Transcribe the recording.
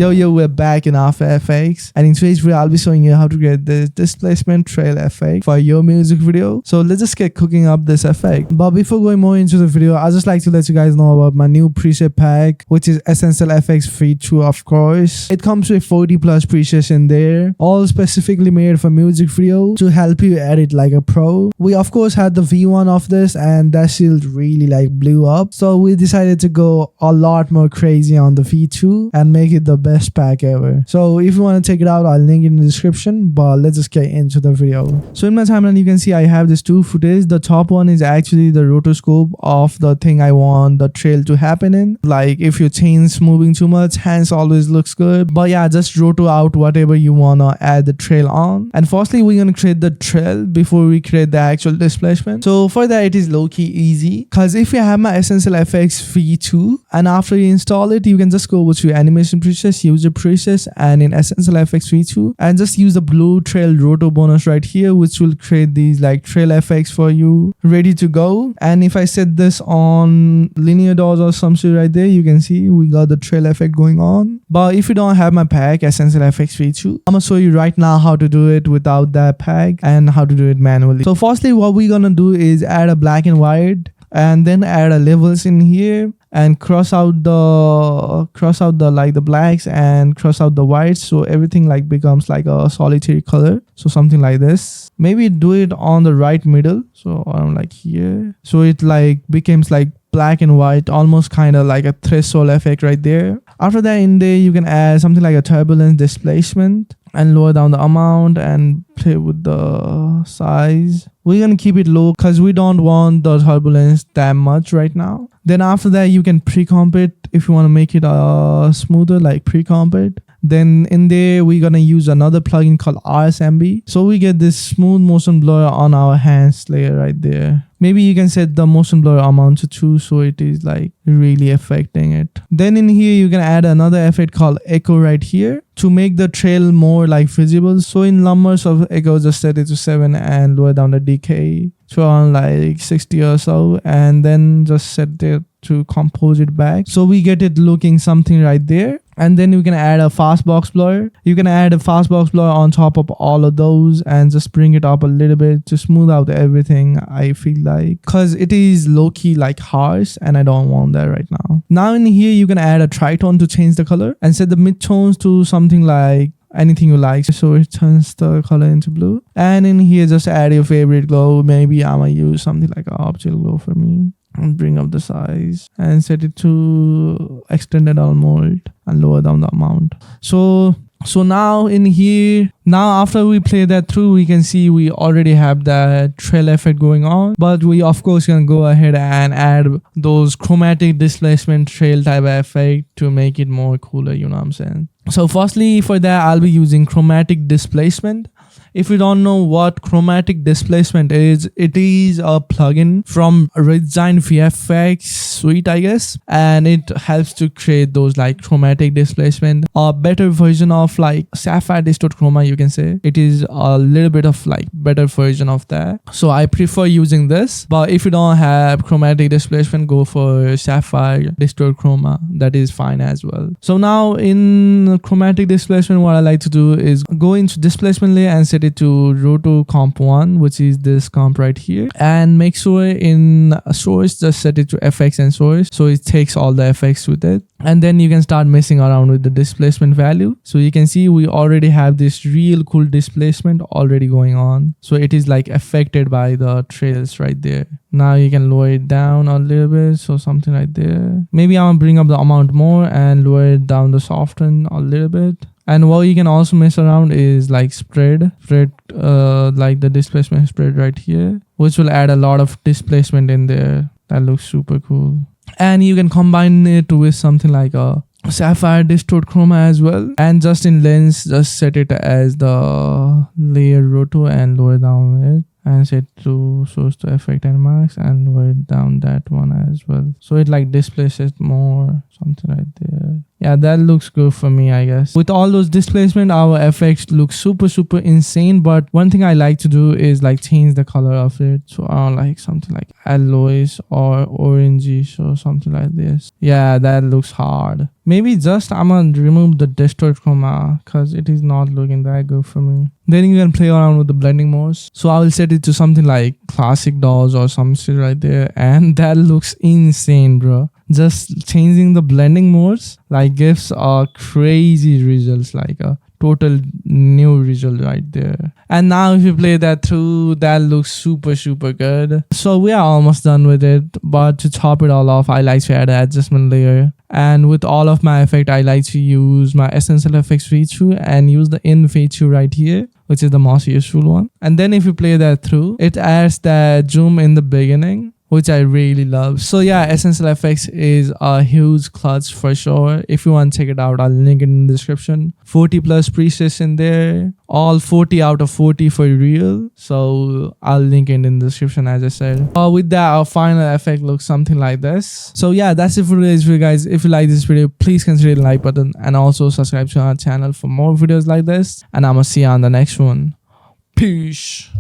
Yo, we're back in After Effects, and in today's video I'll be showing you how to create this displacement trail effect for your music video. So let's just get cooking up this effect. But before going more into the video, I'd just like to let you guys know about my new preset pack, which is Essential FX Free 2, of course. It comes with 40 plus presets in there, all specifically made for music video to help you edit like a pro. We of course had the V1 of this, and that shield really like blew up, so we decided to go a lot more crazy on the V2 and make it the best pack ever. So if you want to check it out, I'll link it in the description, but let's just get into the video. So in my timeline you can see I have this two footage. The top one is actually the rotoscope of the thing I want the trail to happen in. Like if your chain's moving too much, hands always looks good, but yeah, just roto out whatever you wanna add the trail on. And firstly we're gonna create the trail before we create the actual displacement. So for that it is low-key easy, because if you have my Essential FX V2 and after you install it, you can just go over to animation presets, user presets, and in Essential FX V2 and just use the blue trail roto bonus right here, which will create these like trail effects for you ready to go. And if I set this on linear dots or some shit right there, you can see we got the trail effect going on. But if you don't have my pack Essential FX V2, I'm gonna show you right now how to do it without that pack and how to do it manually. So firstly what we're gonna do is add a black and white, and then add a levels in here and cross out the like the blacks and cross out the whites, so everything like becomes like a solitary color. So something like this. Maybe do it on the right middle, so around like here, so it like becomes like black and white, almost kind of like a threshold effect right there. After that in there you can add something like a turbulence displacement and lower down the amount and play with the size. We're gonna keep it low because we don't want the turbulence that much right now. Then after that you can pre-comp it if you want to make it smoother, like pre-comp it. Then in there we're gonna use another plugin called RSMB, so we get this smooth motion blur on our hands layer right there. Maybe you can set the motion blur amount to 2, so it is like really affecting it. Then in here you can add another effect called echo right here to make the trail more like visible. So in numbers of echo just set it to 7 and lower down the decay to around like 60 or so, and then just set it to compose it back, so we get it looking something right there. And then you can add a fast box blur. You can add a fast box blur on top of all of those and just bring it up a little bit to smooth out everything, I feel like, because it is low-key like harsh and I don't want that right now. Now in here you can add a tritone to change the color and set the midtones to something like anything you like, so it turns the color into blue. And in here just add your favorite glow. Maybe I'm gonna use something like an object glow for me, and bring up the size and set it to extended almost and lower down the amount. So now in here, now after we play that through, we can see we already have that trail effect going on, but we of course can go ahead and add those chromatic displacement trail type of effect to make it more cooler, you know what I'm saying? So firstly for that I'll be using chromatic displacement. If you don't know what chromatic displacement is, it is a plugin from Redesign VFX suite, I guess, and it helps to create those like chromatic displacement, a better version of like Sapphire Distort Chroma, you can say. It is a little bit of like better version of that, so I prefer using this. But if you don't have chromatic displacement, go for Sapphire Distort Chroma, that is fine as well. So now in chromatic displacement, what I like to do is go into displacement layer and set it to roto comp 1, which is this comp right here, and make sure in source just set it to FX and source, so it takes all the effects with it. And then you can start messing around with the displacement value. So you can see we already have this real cool displacement already going on, so it is like affected by the trails right there. Now you can lower it down a little bit, so something right there. Maybe I'm gonna bring up the amount more and lower it down the soften a little bit. And what you can also mess around is like spread like the displacement spread right here, which will add a lot of displacement in there. That looks super cool. And you can combine it with something like a Sapphire Distort Chroma as well, and just in lens just set it as the layer roto and lower down it and set to source to effect and max and lower it down that one as well, so it like displaces more, something right there. Yeah, that looks good for me, I guess. With all those displacement, our effects look super insane. But one thing I like to do is like change the color of it. So I don't like something like yellowish or orangey or something like this. Yeah, that looks hard. Maybe just I'm gonna remove the distort chroma because it is not looking that good for me. Then you can play around with the blending modes. So I will set it to something like classic dolls or some shit right there. And that looks insane, bro. Just changing the blending modes like gives a crazy results, like a total new result right there. And now if you play that through, that looks super good. So we are almost done with it, but to top it all off, I like to add an adjustment layer. And with all of my effect, I like to use my essential effects feature and use the in feature right here, which is the most useful one. And then if you play that through, it adds that zoom in the beginning, which I really love. So yeah, Essential Effects is a huge clutch for sure. If you want to check it out, I'll link it in the description. 40 plus presets in there, all 40 out of 40 for real. So I'll link it in the description as I said. With that, our final effect looks something like this. So yeah, that's it for today's video, guys. If you like this video, please consider the like button and also subscribe to our channel for more videos like this. And I'm gonna see you on the next one. Peace.